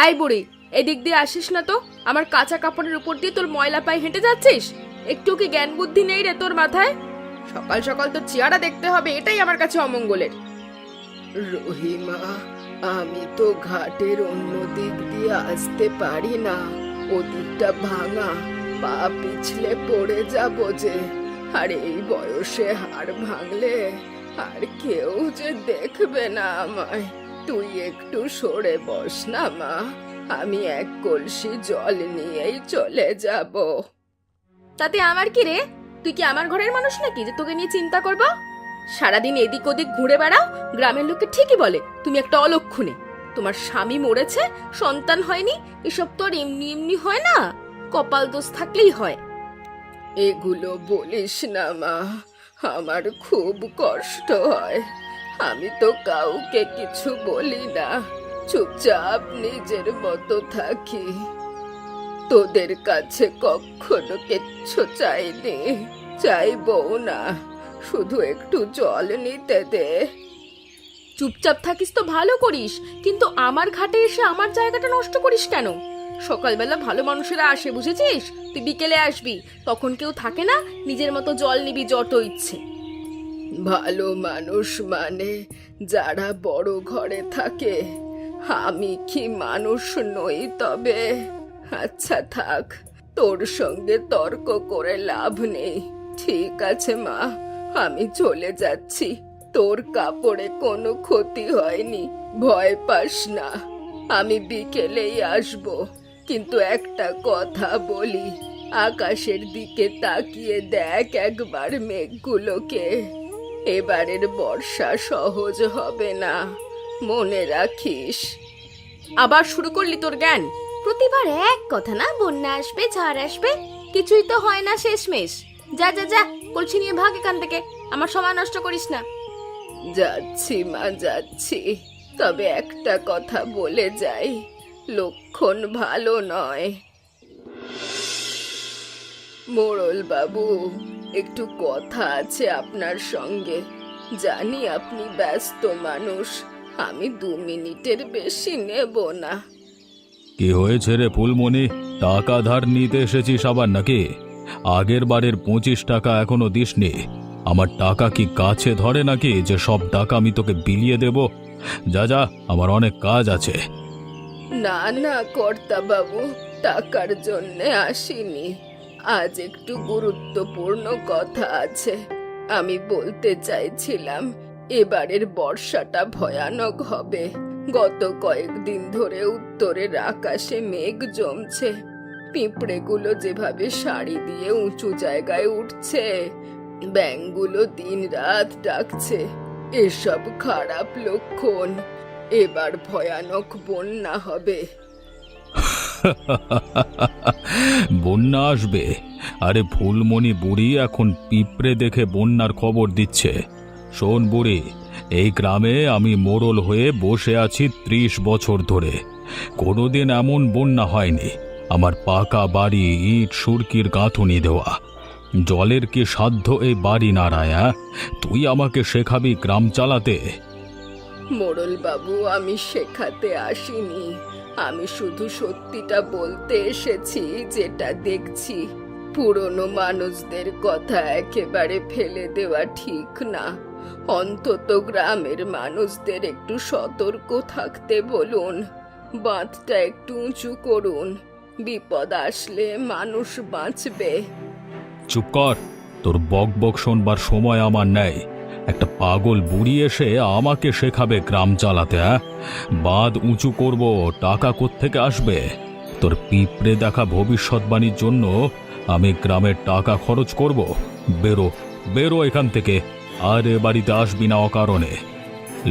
এই বুড়ি, এদিক দিয়ে আসিস না তো। আমার কাঁচা কাপড়ের উপর দিয়ে তোর ময়লা পায়ে হেঁটে যাচ্ছিস? একটু কি জ্ঞান বুদ্ধি নেই রে তোর মাথায়? সকাল সকাল তোর চেহারা দেখতে হবে, এটাই আমার কাছে অমঙ্গলের। রহিমা, আমি তো ঘাটের অন্য দিক দিয়ে আসতে পারি না, ওদিকটা ভাঙা, পা পিছলে পড়ে যাব যে। আর এই বয়সে হাড় ভাঙলে আর কেউ যে দেখবে না আমায়। তুই একটু সরে বস না মা, আমি এক কলসি জল নিয়েই চলে যাব। তাতে আমার কি রে? তুই কি আমার ঘরের মানুষ নাকি যে তোকে নিয়ে চিন্তা করব? সারাদিন এদিক ওদিক ঘুরে বেড়াও, গ্রামের লোকে ঠিকই বলে তুমি একটা অলক্ষণে। তোমার স্বামী মরেছে, সন্তান হয়নি, এসব তো আর এমনি এমনি হয় না, কপাল দোষ থাকলেই হয়। এগুলো বলিস না মা, আমার খুব কষ্ট হয়। আমি তো কাউকে কিছু বলি না, চুপচাপ নিজের মতো থাকি। তোদের কাছে কখনো কিচ্ছু চাইনি, চাইবও না, শুধু একটু জল নিতে দে। চুপচাপ থাকিস তো ভালো করিস, কিন্তু আমার ঘাটে এসে আমার জায়গাটা নষ্ট করিস কেন? সকালবেলা ভালো মানুষেরা আসে, বুঝেছিস? তুই বিকেলে আসবি, তখন কেউ থাকে না, নিজের মতো জল নিবি যত ইচ্ছে। ভালো মানুষ মানে যারা বড় ঘরে থাকে। আমি কি মানুষ নই তবে? আচ্ছা থাক, তোর সঙ্গে তর্ক করে লাভ নেই। ঠিক আছে মা, আমি চলে যাচ্ছি। তোর কাপড়ে কোনো ক্ষতি হয়নি, ভয় পাস না। আমি বিকেলেই আসবো, কিন্তু একটা কথা বলি, আকাশের দিকে তাকিয়ে দেখ একবার মেঘগুলোকে। এবারের বর্ষা সহজ হবে না, মনে রাখিস। আবার শুরু করলি তোর জ্ঞান? প্রতিবার এক কথা না, বন্যা আসবে, ঝড় আসবে, কিছুই তো হয় না শেষমেশ। যা যা যা, কলসি নিয়ে ভাগ এখান থেকে, আমার সময় নষ্ট করিস না। যাচ্ছি মা, যাচ্ছি। তবে একটা কথা বলে যাই, লক্ষণ ভালো নয়। মোড়ল বাবু, একটু কথা আছে আপনার সঙ্গে। জানি আপনি ব্যস্ত মানুষ, আমি 2 মিনিটের বেশি নেব না। কি হয়েছে রে ফুলমণি? টাকা ধার নিতে এসেছিস আবার নাকি? আগের বারের 25 টাকা এখনো দিসনি। আমার টাকা কি কাছে ধরে নাকি যে সব টাকা আমি তোকে বিলিয়ে দেব? যা যা, আমার অনেক কাজ আছে। না না কর্তা বাবু, টাকার জন্য আসিনি। আজ একটু গুরুত্বপূর্ণ কথা আছে। আমি বলতে চাইছিলাম, এবারের বর্ষাটা ভয়ানক হবে। গত কয়েকদিন ধরে উত্তরের আকাশে মেঘ জমছে, পিঁপড়েগুলো যেভাবে সারি দিয়ে উঁচু জায়গায় উঠছে, ব্যাঙগুলো দিনরাত ডাকছে। এসব খারাপ লক্ষণ। এবার ভয়ানক বন্যা হবে। বন্যা আসবে? আরে ফুলমণি বুড়ি এখন পিঁপড়ে দেখে বন্যার খবর দিচ্ছে। শোন বুড়ি, এই গ্রামে আমি মোড়ল হয়ে বসে আছি 30 বছর ধরে, কোনোদিন এমন বন্যা হয়নি। আমার পাকা বাড়ি, ইট সুরকির গাঁথুনি দেওয়া, জলের কি সাধ্য এই বাড়ি নাড়ায়? তুই আমাকে শেখাবি গ্রাম চালাতে? মোড়ল বাবু, আমি শেখাতে আসিনি, আমি শুধু সত্যিটা বলতে এসেছি যেটা দেখছি। পুরনো মানুষদের কথা একেবারে ফেলে দেওয়া ঠিক না। অন্তত গ্রামের মানুষদের একটু সতর্ক থাকতে বলুন, বাঁধটা একটু উঁচু করুন, বিপদ আসলে মানুষ বাঁচবে। চুপ কর, তোর বক বক শোনবার সময় আমার নেই। একটা পাগল বুড়ি এসে আমাকে শেখাবে গ্রাম চালাতে? বাঁধ উঁচু করব, টাকা কোত্থেকে আসবে? তোর পিঁপড়ে দেখা ভবিষ্যৎবাণীর জন্য আমি গ্রামের টাকা খরচ করব? বেরো বেরো এখান থেকে, আর এ বাড়িতে আসবি না অকারণে।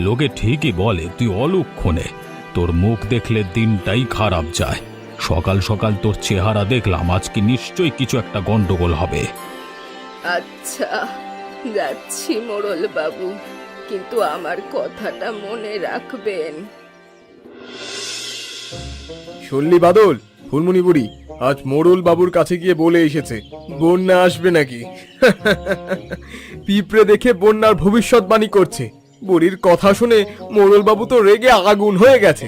লোকে ঠিকই বলে তুই অলক্ষণে, তোর মুখ দেখলে দিনটাই খারাপ যায়। সকাল সকাল তোর চেহারা দেখলাম, আজকে নিশ্চয়ই কিছু একটা গন্ডগোল হবে। আচ্ছা, যাচ্ছি মোড়ল বাবু, কিন্তু আমার কথাটা মনে রাখবেন। শুনলি বাদল, ফুলমণি বুড়ি আজ মোড়ল বাবুর কাছে গিয়ে বলে এসেছে বন্যা আসবে নাকি। পিঁপড়ে দেখে বন্যার ভবিষ্যৎবাণী করছে। বুড়ির কথা শুনে মোড়ল বাবু তো রেগে আগুন হয়ে গেছে।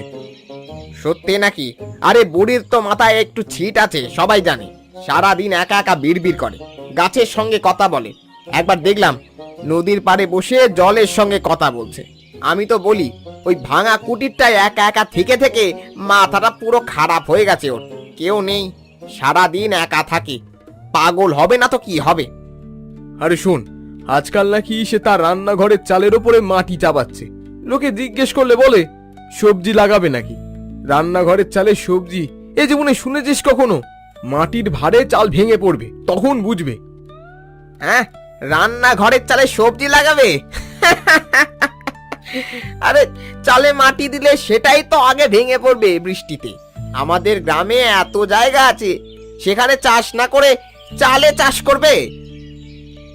সত্যি নাকি? আরে বুড়ির তো মাথায় একটু ছিট আছে, সবাই জানে। সারাদিন একা একা বিড়বিড় করে, গাছের সঙ্গে কথা বলে। একবার দেখলাম নদীর পাড়ে বসে জলের সঙ্গে কথা বলছে। আমি তো বলি, ওই ভাঙা কুটিরটায় একা একা থেকে থেকে মাথাটা পুরো খারাপ হয়ে গেছে ওর। কেউ নেই, সারাদিন একা থাকে। পাগল হবে না তো কি হবে? আরে শোন, আজকাল নাকি সে তার রান্নাঘরের চালের ওপরে মাটি চাপাচ্ছে। লোকে জিজ্ঞেস করলে বলে সবজি লাগাবে নাকি। রান্নাঘরের চালে সবজি, এ জীবনে শুনেছিস কখনো? মাটির ভারে চাল ভেঙে পড়বে, তখন বুঝবে। হ্যাঁ, রান্নাঘরের চালে সবজি লাগাবে? আরে চালে মাটি দিলে সেটাই তো আগে ভেঙে পড়বে বৃষ্টিতে। আমাদের গ্রামে এত জায়গা আছে, সেখানে চাষ না করে চালে চাষ করবে?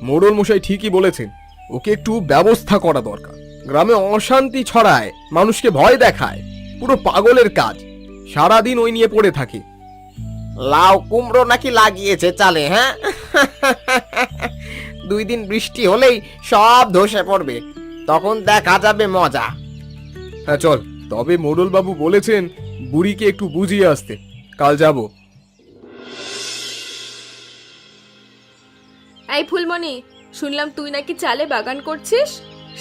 মোড়ল মশাই ঠিকই বলেছেন, ওকে একটু ব্যবস্থা করা দরকার। গ্রামে অশান্তি ছড়ায়, মানুষকে ভয় দেখায়, পুরো পাগলের কাজ। সারাদিন ওই নিয়ে পড়ে থাকে। লাউ কুমড়ো নাকি লাগিয়েছে চালে? হ্যাঁ, 2 দিন বৃষ্টি হলেই সব ধসে পড়বে, তখন দেখা যাবে মজা। হ্যাঁ চল, তবে মোড়ল বাবু বলেছেন বুড়িকে একটু বুঝিয়ে আসতে, কাল যাব। এই ফুলমণি, শুনলাম তুই নাকি চালে বাগান করছিস।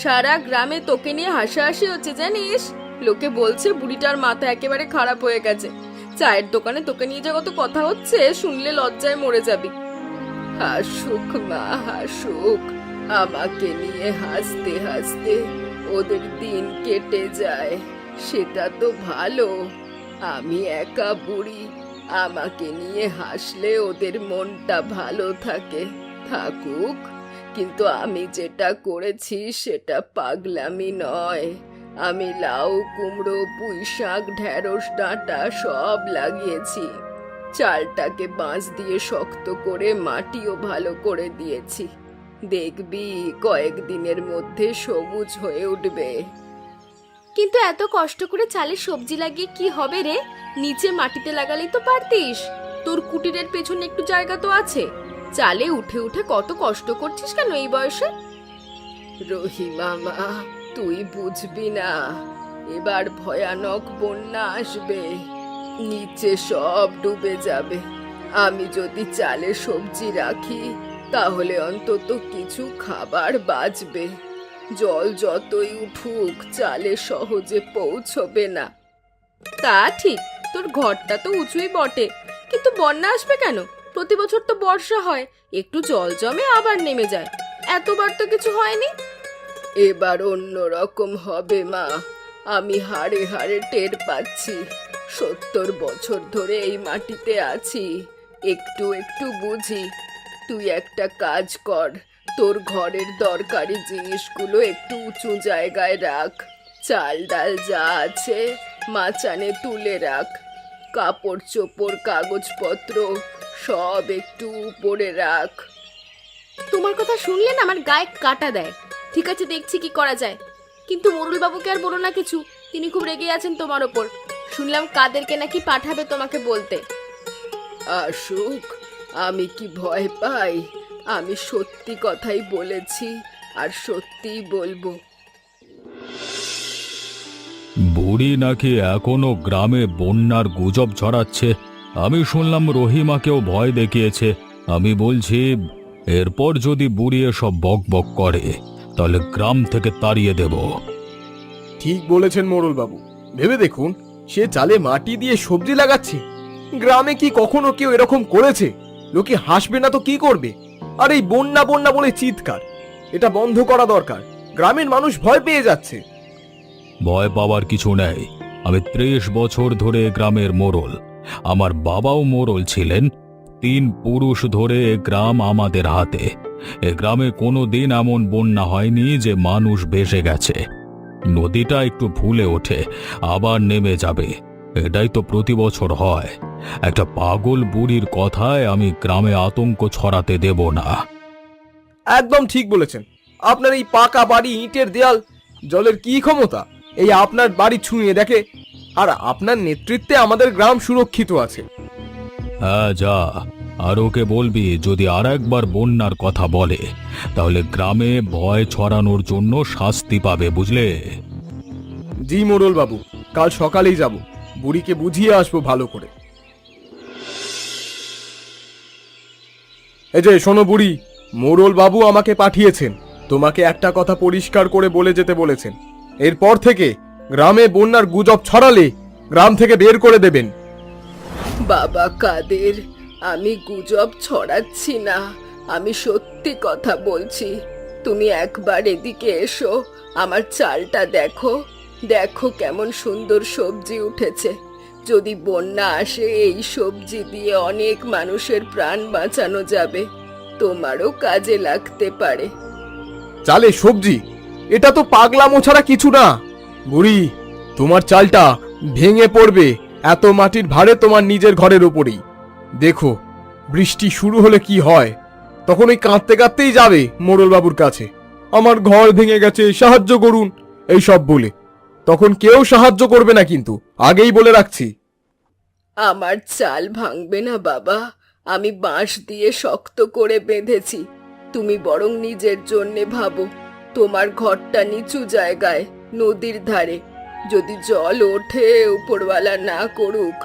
সারা গ্রামে তোকে নিয়ে হাসাহাসি হচ্ছে জানিস। লোকে বলছে বুড়িটার মাথা একেবারে খারাপ হয়ে গেছে। চায়ের দোকানে তোকে নিয়ে যা কত কথা হচ্ছে, শুনলে লজ্জায় মরে যাবি। হাসুক মা, হাসুক। আমাকে নিয়ে হাসতে হাসতে ওদের দিন কেটে যায়, সেটা তো ভালো। আমি একা বুড়ি, আমাকে নিয়ে হাসলে ওদের মনটা ভালো থাকে। থাকুক, কিন্তু আমি যেটা করেছি সেটা পাগলামি নয়। আমি লাউ কুমড়ো পুঁই শাক ঢেঁড়স ডাঁটা সব লাগিয়েছি। চালটাকে বাঁশ দিয়ে শক্ত করে মাটিও ভালো করে দিয়েছি। দেখবি কয়েকদিনের মধ্যে সবুজ হয়ে উঠবে। কিন্তু এত কষ্ট করে চালে সবজি লাগিয়ে কি হবে রে? নিচে মাটিতে লাগালেই তো পারতিস। তোর কুটিরের পেছনে একটু জায়গা তো আছে। চালে উঠে উঠে কত কষ্ট করছিস কেন এই বয়সে? রহিমা মা, তুই বুঝবি না। এবার ভয়ানক বন্যা আসবে, নিচে সব ডুবে যাবে। আমি যদি চালে সবজি রাখি তাহলে অন্তত কিছু খাবার বাঁচবে। জল যতই উঠুক চালে সহজে পৌঁছবে না। তা ঠিক, তোর ঘরটা তো উঁচুই বটে, কিন্তু বন্যা আসবে কেন? প্রতি বছর তো বর্ষা হয়, একটু জল জমে আবার নেমে যায়। এতবার তো কিছু হয়নি। এবার অন্য রকম হবে মা, আমি হাড়ে হাড়ে টের পাচ্ছি। 70 বছর ধরে এই মাটিতে আছি, একটু একটু বুঝি। তুই একটা কাজ কর, তোর ঘরের দরকারি জিনিসগুলো একটু উঁচু জায়গায় রাখ। চাল ডাল যা আছে মাচানে তুলে রাখ। কাপড় চোপড় কাগজপত্র সব একটু উপরে রাখ। তোমার কথা শুনলে না আমার গায়ে কাটা দেয়। ঠিক আছে, দেখছি কি করা যায়। কিন্তু মোরুল বাবুকে আর বলো না কিছু, তিনি খুব রেগে আছেন তোমার ওপর। শুনলাম কাদেরকে নাকি পাঠাবে তোমাকে বলতে। আসুক, আমি কি ভয় পাই? আমি সত্যি কথাই বলেছি আর সত্যিই বলবো। বুড়ি নাকি এখনো গ্রামে বন্যার গুজব ছড়াচ্ছে। আমি শুনলাম রহিমাকেও ভয় দেখিয়েছে। আমি বলছি, এরপর যদি বুড়ি এসব বক বক করে তাহলে গ্রাম থেকে তাড়িয়ে দেব। ঠিক বলেছেন মোড়ল বাবু, ভেবে দেখুন, সে চালে মাটি দিয়ে সবজি লাগাচ্ছে। গ্রামে কি কখনো কেউ এরকম করেছে? লোকে হাসবে না তো কি করবে? আর এই বন্যা বন্যা বলে চিৎকার, এটা বন্ধ করা দরকার। গ্রামের মানুষ ভয় পেয়ে যাচ্ছে। ভয় পাওয়ার কিছু নেই। আমি 30 বছর ধরে গ্রামের মোড়ল। আমার বাবাও মোড়ল ছিলেন। 3 পুরুষ ধরে এ গ্রাম আমাদের হাতে। এ গ্রামে কোনো দিন এমন বন্যা হয়নি যে মানুষ ভেসে গেছে। নদীটা একটু ফুলে ওঠে, আবার নেমে যাবে, এটাই তো প্রতি বছর হয়। একটা পাগল বুড়ির কথায় আমি গ্রামে আতঙ্ক ছড়াতে দেব না। একদম ঠিক বলেছেন। আপনার এই পাকা বাড়ি, ইটের দেয়াল, জলের কি ক্ষমতা এই আপনার বাড়ি ছুঁয়ে দেখে? আর আপনার নেতৃত্বে আমাদের গ্রাম সুরক্ষিত আছে। হ্যাঁ যা, আর ওকে বলবি যদি আর একবার বন্যার কথা বলে তাহলে গ্রামে ভয় ছড়ানোর জন্য শাস্তি পাবে, বুঝলে? জি মোড়ল বাবু, কাল সকালেই যাব। বুড়িকে বুঝিয়ে আসবো ভালো করে। এই যে শোনো বুড়ি, মোড়ল বাবু আমাকে পাঠিয়েছেন, তোমাকে একটা কথা পরিষ্কার করে বলে যেতে বলেছেন। এরপর থেকে গ্রামে বন্যার গুজব ছড়ালে গ্রাম থেকে বের করে দেবেন। বাবা কাদের, আমি গুজব ছড়াচ্ছি না, আমি সত্যি কথা বলছি। তুমি একবার এদিকে এসো, আমার চালটা দেখো, দেখো কেমন সুন্দর সবজি উঠেছে। যদি বন্যা আসে এই সবজি দিয়ে অনেক মানুষের প্রাণ বাঁচানো যাবে, তোমারও কাজে লাগতে পারে। চালে সবজি? এটা তো পাগলামো ছাড়া কিছু না। বুড়ি, তোমার চালটা ভেঙে পড়বে এত মাটির ভারে তোমার নিজের ঘরের উপরেই। দেখো বৃষ্টি শুরু হলে কি হয়, তখন ওই কাঁদতে কাঁদতেই যাবে মোড়ল বাবুর কাছে, আমার ঘর ভেঙে গেছে সাহায্য করুন এই সব বলে। তখন কেউ সাহায্য করবে না, কিন্তু আগেই বলে রাখছি। আমার চাল ভাঙবে না বাবা, আমি বাঁশ দিয়ে শক্ত করে বেঁধেছি। তুমি বরং নিজের জন্যে ভাবো। তোমার ঘরটা নিচু জায়গায়, নদীর ধারে। যদি জল ওঠে, উপরওয়ালা না করুক,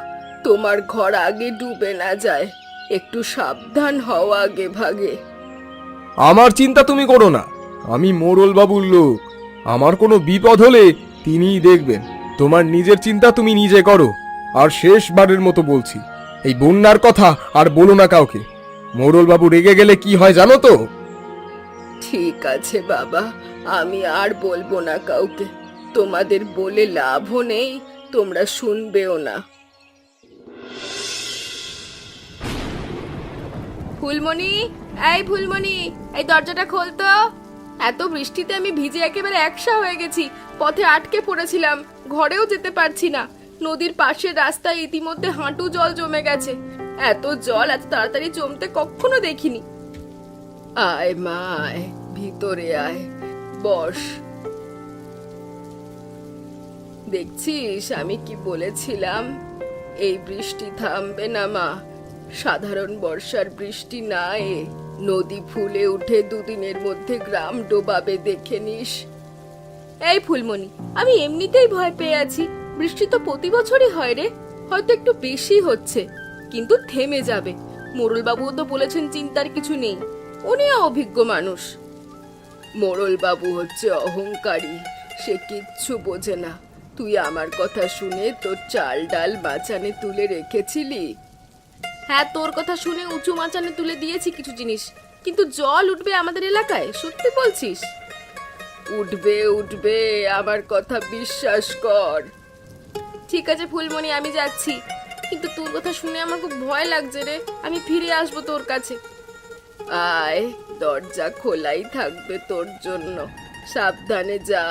তোমার ঘর আগে ডুবে না যায়। একটু সাবধান হও আগে ভাগে। আমার চিন্তা তুমি করো না, আমি মোড়ল বাবুর লোক, আমার কোনো বিপদ হলে তিনিই দেখবেন। তোমার নিজের চিন্তা তুমি নিজে করো। আর শেষবারের মতো বলছি, এই বন্যার কথা আর বলো না কাউকে। মোড়ল বাবু রেগে গেলে কি হয় জানো তো? ঠিক আছে বাবা, আমি আর বলবো না কাউকে। তোমাদের বলে লাভও নেই, তোমরা শুনবেও না। ফুলমণি, এই ফুলমণি, এই দরজাটা খোল তো। এত বৃষ্টিতে আমি ভিজে একেবারে একসা হয়ে গেছি, পথে আটকে পড়েছিলাম, ঘরেও যেতে পারছি না। নদীর পাশের রাস্তায় ইতিমধ্যে হাঁটু জল জমে গেছে। এত জল এত তাড়াতাড়ি জমতে কখনো দেখিনি। আয় মা আয়, ভিতরে আয়, বস। দেখছিস আমি কি বলেছিলাম? এই বৃষ্টি থামবে না মা। সাধারণ বর্ষার বৃষ্টি না, নদী ফুলে উঠে দুদিনের মধ্যে গ্রাম ডোবাবে, দেখে নিস। এই ফুলমণি, আমি এমনিতেই ভয় পেয়ে আছি। বৃষ্টি তো প্রতি বছরই হয় রে, হয়তো একটু বেশি হচ্ছে, কিন্তু থেমে যাবে। মোড়লবাবুও তো বলেছেন চিন্তার কিছু নেই, উনিও অভিজ্ঞ মানুষ। মোড়ল বাবু হচ্ছে অহংকারী, সে কিচ্ছু বোঝে না। তুই আমার কথা শুনে তোর চাল ডাল বাঁচানে তুলে রেখেছিলি। হ্যাঁ, তোর কথা শুনে উঁচু মাচানে তুলে দিয়েছি কিছু জিনিস, কিন্তু জল উঠবে আমাদের এলাকায়, সত্যি বলছিস? উঠবে উঠবে, আমার কথা বিশ্বাস কর। ঠিক আছে ফুলমণি, আমি যাচ্ছি, কিন্তু তোর কথা শুনে আমার খুব ভয় লাগছে রে। আমি ফিরে আসবো তোর কাছে। আয়, দরজা খোলাই থাকবে তোর জন্য, সাবধানে যা।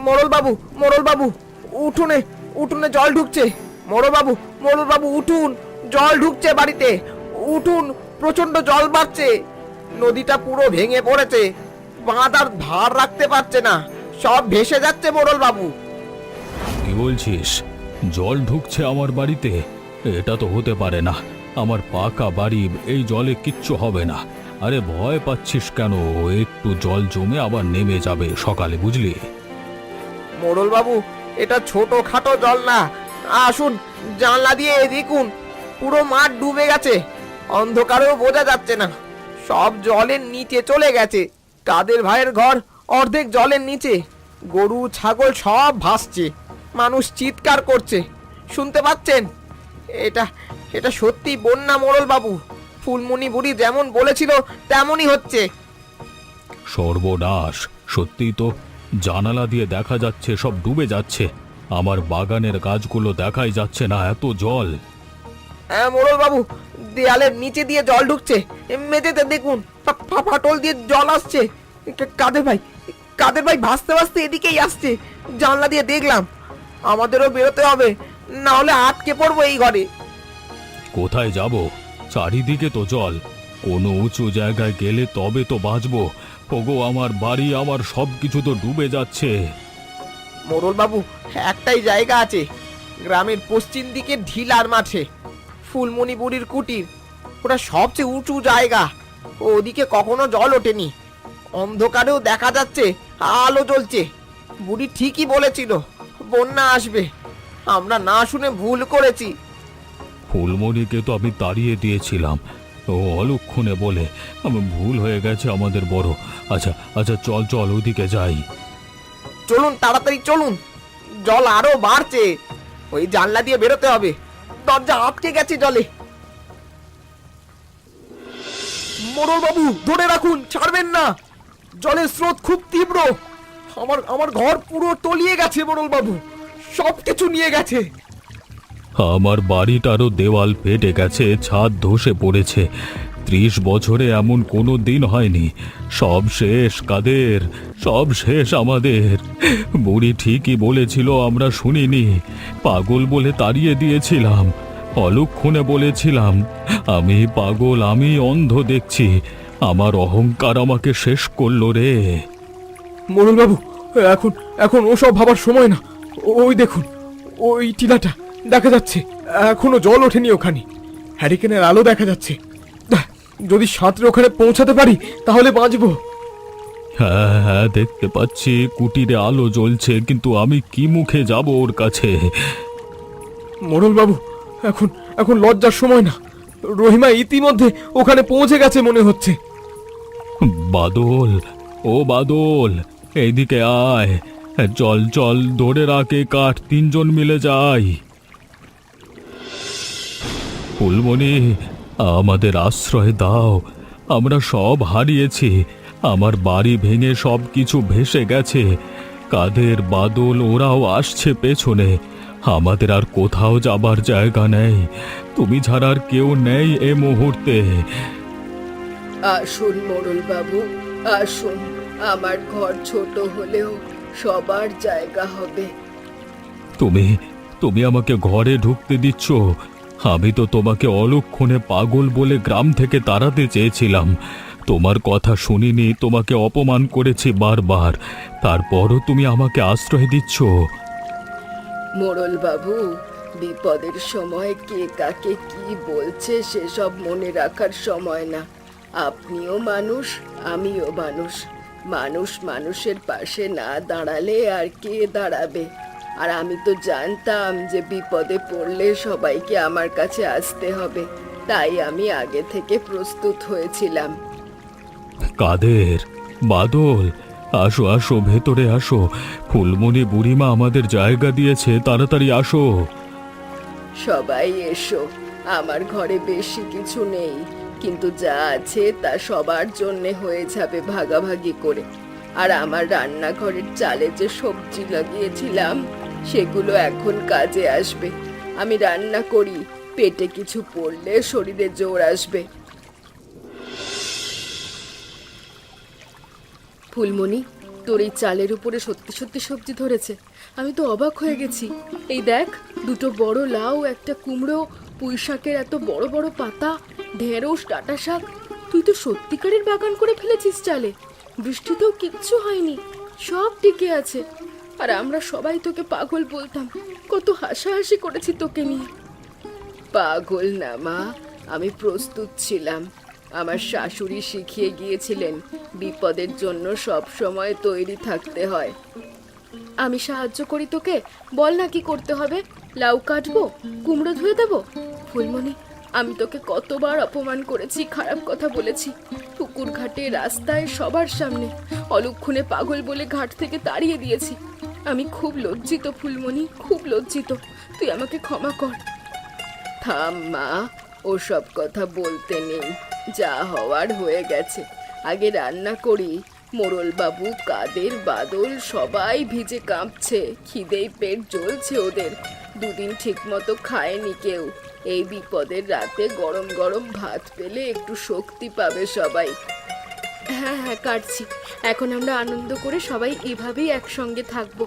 মোড়ল বাবু, মোড়ল বাবু, উঠোনে উঠোনে জল ঢুকছে। মোড়ল বাবু, মোড়ল বাবু উঠুন, জল ঢুকছে বাড়িতে, উঠুন, প্রচন্ড জল বাড়ছে। নদীটা পুরো ভেঙে পড়েছে, বাঁধ আর ধার রাখতে পারছে না, সব ভেসে যাচ্ছে মোড়ল বাবু। কি বলছিস? জল ঢুকছে আমার বাড়িতে? এটা তো হতে পারে না, আমার পাকা বাড়ি, এই জলে কিচ্ছু হবে না। আরে ভয় পাচ্ছিস কেন? একটু জল জমে আবার নেমে যাবে সকালে, বুঝলি? মোড়ল বাবু, এটা ছোট খাটো জল না, আসুন জানলা দিয়ে দেখুন, পুরো মাঠ ডুবে গেছে, অন্ধকারেও বোঝা যাচ্ছে না, সব জলের নিচে চলে গেছে। কাদের ভাইয়ের ঘর অর্ধেক জলের নিচে, গরু ছাগল সব ভাসছে, মানুষ চিৎকার করছে, শুনতে পাচ্ছেন? এটা এটা সত্যি বন্যা মোড়ল বাবু, ফুলমণি বুড়ি যেমন বলেছিল তেমনই হচ্ছে। সর্বনাশ! সত্যিই তো, জানালা দিয়ে দেখা যাচ্ছে সব ডুবে যাচ্ছে, আমার বাগানের গাছগুলো দেখাই যাচ্ছে না, এত জল। হ্যাঁ মোড়ল বাবু, দেয়ালের নিচে দিয়ে জল ঢুকছে, মেঝেতে দেখুন ফাটল দিয়ে জল আসছে। কাদের ভাই, কাদের ভাই ভাসতে ভাসতে এদিকেই আসছে, জানলা দিয়ে দেখলাম। আমাদেরও বেরোতে হবে, না হলে আটকে পড়বো এই ঘরে। কোথায় যাব? চারিদিকে তো জল, কোনো উঁচু জায়গায় গেলে তবে তো বাঁচবো। ওগো, আমার বাড়ি, আমার সবকিছু তো ডুবে যাচ্ছে। মোড়ল বাবু, একটাই জায়গা আছে, গ্রামের পশ্চিম দিকে ঢিলার মাঠে, ফুলমণি বুড়ির কুটির, ওটা সবচেয়ে উঁচু জায়গা, ওদিকে কখনো জল ওঠেনি, অন্ধকারেও দেখা যাচ্ছে আলো জ্বলছে, বুড়ি ঠিকই বলেছিল, বন্যা আসবে। আমরা না শুনে ভুল করেছি। ফুলমণিকে তো আমি তাড়িয়ে দিয়েছিলাম, ও অলক্ষণে বলে। আমি ভুল হয়ে গেছে আমাদের বড়। আচ্ছা আচ্ছা, চল চল ওদিকে যাই। চলুন, তাড়াতাড়ি চলুন, জল আরো বাড়ছে। ওই জানলা দিয়ে বেরোতে হবে, দরজা আটকে গেছে জলে। মোড়ল বাবু, ধরে রাখুন, ছাড়বেন না। জলের স্রোত খুব তীব্র। আমার ঘর পুরো তলিয়ে গেছে মোড়ল বাবু, সবকিছু নিয়ে গেছে। আমার বাড়িটারও দেওয়াল ফেটে গেছে, ছাদ ধসে পড়েছে। 30 বছরে এমন কোনো দিন হয়নি। সব শেষ কাদের, সব শেষ আমাদের। বুড়ি ঠিকই বলেছিল, আমরা শুনিনি। পাগল বলে তাড়িয়ে দিয়েছিলাম, অলক্ষণে বলেছিলাম। আমি পাগল, আমি অন্ধ দেখছি। আমার অহংকার আমাকে শেষ করলো রে। মোড়ল বাবু, এখন এখন ওসব ভাবার সময় না। ওই দেখুন, ওই টিলাটা দেখা যাচ্ছে, এখনো জল ওঠেনি ওখানে। হ্যারিকেনের আলো দেখা যাচ্ছে। যদি সাঁতরে ওখানে পৌঁছাতে পারি তাহলে বাঁচবো। হ্যাঁ হ্যাঁ, দেখতে পাচ্ছি কুটিরে আলো জ্বলছে, কিন্তু আমি কি মুখে যাব ওর কাছে? মোড়ল বাবু, এখন এখন লজ্জার সময় না। রহিমা ইতিমধ্যে ওখানে পৌঁছে গেছে মনে হচ্ছে। বাদল, ও বাদল, এইদিকে আয়। চল চল, ধরে রাখে কাঠ, 3 জন মিলে যাই। ফুলমণি, আমাদের আশ্রয় দাও। আমরা সব হারিয়েছি। আমার বাড়ি ভেঙে সব কিছু ভেসে গেছে। কাদের, বাদল ওরাও আসছে পেছনে। আমাদের আর কোথাও যাবার জায়গা নেই। তুমি ছাড়া আর কেউ নেই এ মুহূর্তে। আসুন মোড়ল বাবু, আসুন। আমার ঘর ছোট হলেও সবার জায়গা হবে। তুমি তুমি আমাকে ঘরে ঢুকতে দিচ্ছ? আমি তো তোমাকে অলক্ষণে পাগল বলে গ্রাম থেকে তাড়াতে চেয়েছিলাম। তোমার কথা শুনিনি, তোমাকে অপমান করেছি বারবার। তারপরও তুমি আমাকে আশ্রয় দিচ্ছ। মোড়ল বাবু, বিপদের সময় কে কাকে কি বলছে সেসব মনে রাখার সময় না। আপনিও মানুষ, আমিও মানুষ। মানুষ মানুষের পাশে না দাঁড়ালে আর কে দাঁড়াবে? আর আমি তো জানতাম যে বিপদে পড়লে সবাইকে আমার কাছে আসতে হবে, তাই আমি আগে থেকে প্রস্তুত হয়েছিলাম। কাদের, বাদল, আসো আসো, ভেতরে আসো। ফুলমণি বুড়িমা আমাদের জায়গা দিয়েছে, তাড়াতাড়ি আসো। সবাই এসো। আমার ঘরে বেশি কিছু নেই, কিন্তু যা আছে তা সবার জন্যে হয়ে যাবে ভাগাভাগি করে। আর আমার রান্নাঘরের চালে যে সবজি লাগিয়েছিলাম সেগুলো এখন কাজে আসবে। আমি রান্না করি, পেটে কিছু পড়লে শরীরে জোর আসবে। ফুলমণি, তোর এই চালের উপরে সত্যি সত্যি সবজি ধরেছে। আমি তো অবাক হয়ে গেছি। এই দেখ, 2টো বড় লাউ, একটা কুমড়ো, পুঁই শাকের এত বড় বড় পাতা, ঢেঁড়স, ডাঁটা শাক। তুই তো সত্যিকারের বাগান করে ফেলেছিস চালে। বৃষ্টিতেও কিচ্ছু হয়নি, সব টিকে আছে। আর আমরা সবাই তোকে পাগল বলতাম, কত হাসাহাসি করেছি তোকে নিয়ে। পাগল না মা, আমি প্রস্তুত ছিলাম। আমার শাশুড়ি শিখিয়ে গিয়েছিলেন বিপদের জন্য সব সময় তৈরি থাকতে হয়। আমি সাহায্য করি তোকে, বল না কি করতে হবে। লাউ কাটবো, কুমড়ো ধুয়ে দেবো? ফুলমণি, আমি তোকে কতবার অপমান করেছি, খারাপ কথা বলেছি, পুকুর ঘাটে, রাস্তায়, সবার সামনে। অলক্ষণে পাগল বলে ঘাট থেকে তাড়িয়ে দিয়েছি। আমি খুব লজ্জিত ফুলমণি, খুব লজ্জিত। তুই আমাকে ক্ষমা কর। থাম মা, ওসব কথা বলতে নেই। যা হওয়ার হয়ে গেছে। আগে রান্না করি। মোড়ল বাবু, কাদের, বাদল সবাই ভিজে কাঁপছে, খিদেই পেট জ্বলছে ওদের। 2 দিন ঠিক মতো খায়নি কেউ। এই বিপদের রাতে গরম গরম ভাত পেলে একটু শক্তি পাবে সবাই। হ্যাঁ হ্যাঁ, কাটছি। এখন আমরা আনন্দ করে সবাই এভাবেই একসঙ্গে থাকবো।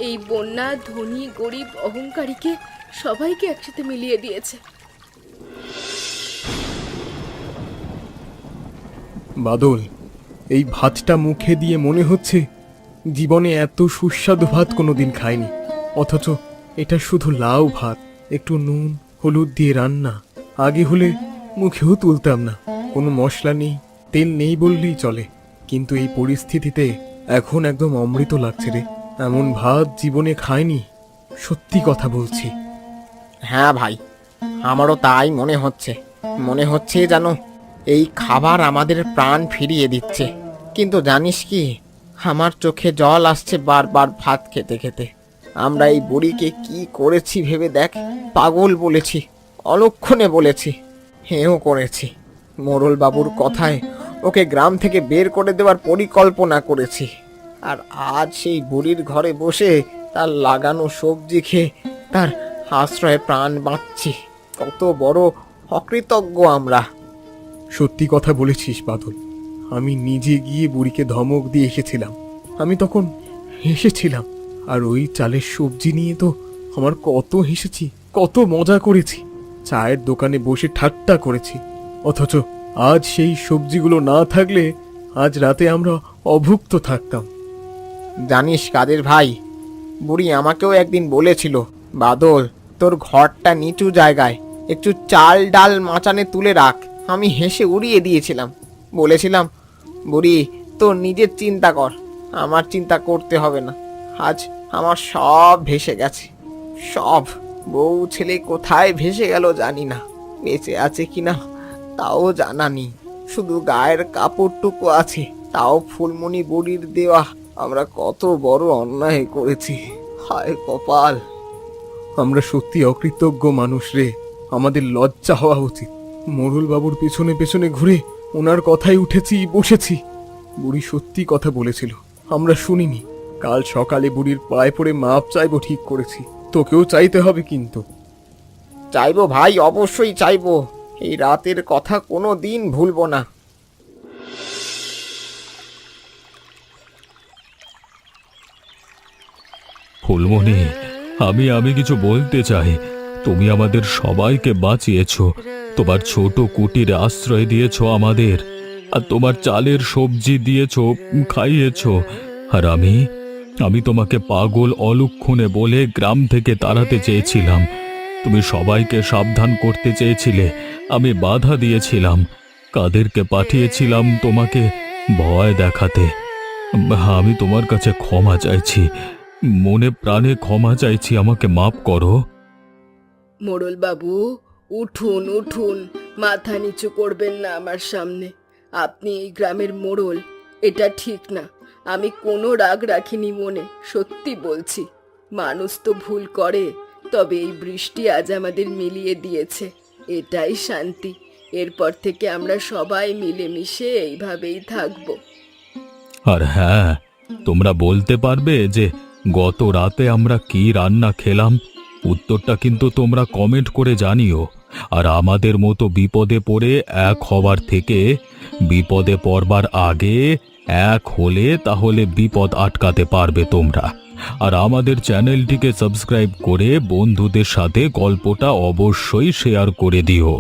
এই বন্যা ধনী গরিব অহংকারীকে সবাইকে একসাথে মিলিয়ে দিয়েছে। বাদল, এই ভাতটা মুখে দিয়ে মনে হচ্ছে জীবনে এত সুস্বাদু ভাত কোনোদিন খাইনি। অথচ এটা শুধু লাউ ভাত, একটু নুন হলুদ দিয়ে রান্না। আগে হলে মুখেও তুলতাম না। কোনো মশলা নেই, তেল নেই বললেই চলে। কিন্তু এই পরিস্থিতিতে এখন একদম অমৃত লাগছে রে। এমন ভাত জীবনে খায়নি, সত্যি কথা বলছি। হ্যাঁ ভাই, আমারও তাই মনে হচ্ছে যেন এই খাবার আমাদের প্রাণ ফিরিয়ে দিচ্ছে। কিন্তু জানিস কি, আমার চোখে জল আসছে বারবার ভাত খেতে খেতে। আমরা এই বুড়িকে কি করেছি ভেবে দেখ। পাগল বলেছি, অলক্ষণে বলেছি, হেও করেছি। মোড়ল বাবুর কথায় ওকে গ্রাম থেকে বের করে দেওয়ার পরিকল্পনা করেছি। আর আজ সেই বুড়ির ঘরে বসে তার লাগানো সবজি খেয়ে তার আশ্রয়ে প্রাণ বাঁচছি। কত বড় অকৃতজ্ঞ আমরা। সত্যি কথা বলেছিস বাদল। আমি নিজে গিয়ে বুড়িকে ধমক দিয়ে এসেছিলাম। আমি তখন হেসেছিলাম, আর ওই চালের সবজি নিয়ে তো আমার কত হেসেছি, কত মজা করেছি। চায়ের দোকানে বসে ঠাট্টা করেছি। অথচ আজ সেই সবজিগুলো না থাকলে আজ রাতে আমরা অভুক্ত থাকতাম। জানিস কাদের ভাই, বুড়ি আমাকেও একদিন বলেছিল, বাদল তোর ঘরটা নিচু জায়গায়, একটু চাল ডাল মাচানে তুলে রাখ। আমি হেসে উড়িয়ে দিয়েছিলাম, বলেছিলাম, বুড়ি তোর নিজের চিন্তা কর, আমার চিন্তা করতে হবে না। আজ আমার সব ভেসে গেছে, সব। বউ ছেলে কোথায় ভেসে গেল জানি না, বেঁচে আছে কিনা তাও জানা নেই। শুধু গায়ের কাপড়টুকু আছে, তাও ফুলমণি বুড়ির দেওয়া। আমরা কত বড় অন্যায় করেছি, হায় কপাল। আমরা সত্যি অকৃতজ্ঞ মানুষ রে, আমাদের লজ্জা হওয়া উচিত। মোড়ল বাবুর পেছনে পেছনে ঘুরে ওনার কথাই উঠেছি, বসেছি। বুড়ি সত্যি কথা বলেছিল, আমরা শুনিনি। কাল সকালে বুড়ির পায়ে পড়ে মাপ চাইবো ঠিক করেছি। তোকেও চাইতে হবে কিন্তু। চাইবো ভাই, অবশ্যই চাইবো। এই রাতের কথা কোনো দিন ভুলবো না। ফুলমণি, আমি কিছু বলতে চাই। তুমি আমাদের সবাইকে বাঁচিয়েছো, তোমার ছোট কুটিরে আশ্রয় দিয়েছো আমাদের, আর তোমার চালের সবজি দিয়েছো, খাইয়েছো। আর আমি তোমাকে পাগল অলক্ষণে বলে গ্রাম থেকে তাড়াতে চেয়েছিলাম। তুমি সবাইকে সাবধান করতে চেয়েছিলে, আমি বাধা দিয়েছিলাম। কাদেরকে পাঠিয়েছিলাম তোমাকে ভয় দেখাতে। আমি তোমার কাছে ক্ষমা চাইছি, মনে প্রাণে ক্ষমা চাইছি, আমাকে মাফ করো। মোড়ল বাবু, উঠুন উঠুন, মাথা নিচু করবেন না আমার সামনে। আপনি এই গ্রামের মোড়ল, এটা ঠিক না। আমি কোনো রাগ রাখিনি মনে, সত্যি বলছি। মানুষ তো ভুল করে, তবে এই বৃষ্টি আজ আমাদের মিলিয়ে দিয়েছে, এটাই শান্তি। এরপর থেকে আমরা সবাই মিলেমিশে এইভাবেই থাকবো। আর হ্যাঁ, তোমরা বলতে পারবে যে গত রাতে আমরা কি রান্না খেলাম? উত্তরটা কিন্তু তোমরা কমেন্ট করে জানিও। আর আমাদের মতো বিপদে পড়ে এক হবার থেকে বিপদে পড়বার আগে এক হলে তাহলে বিপদ আটকাতে পারবে তোমরা। আর আমাদের চ্যানেলটিকে সাবস্ক্রাইব করে বন্ধুদের সাথে গল্পটা অবশ্যই শেয়ার করে দিও।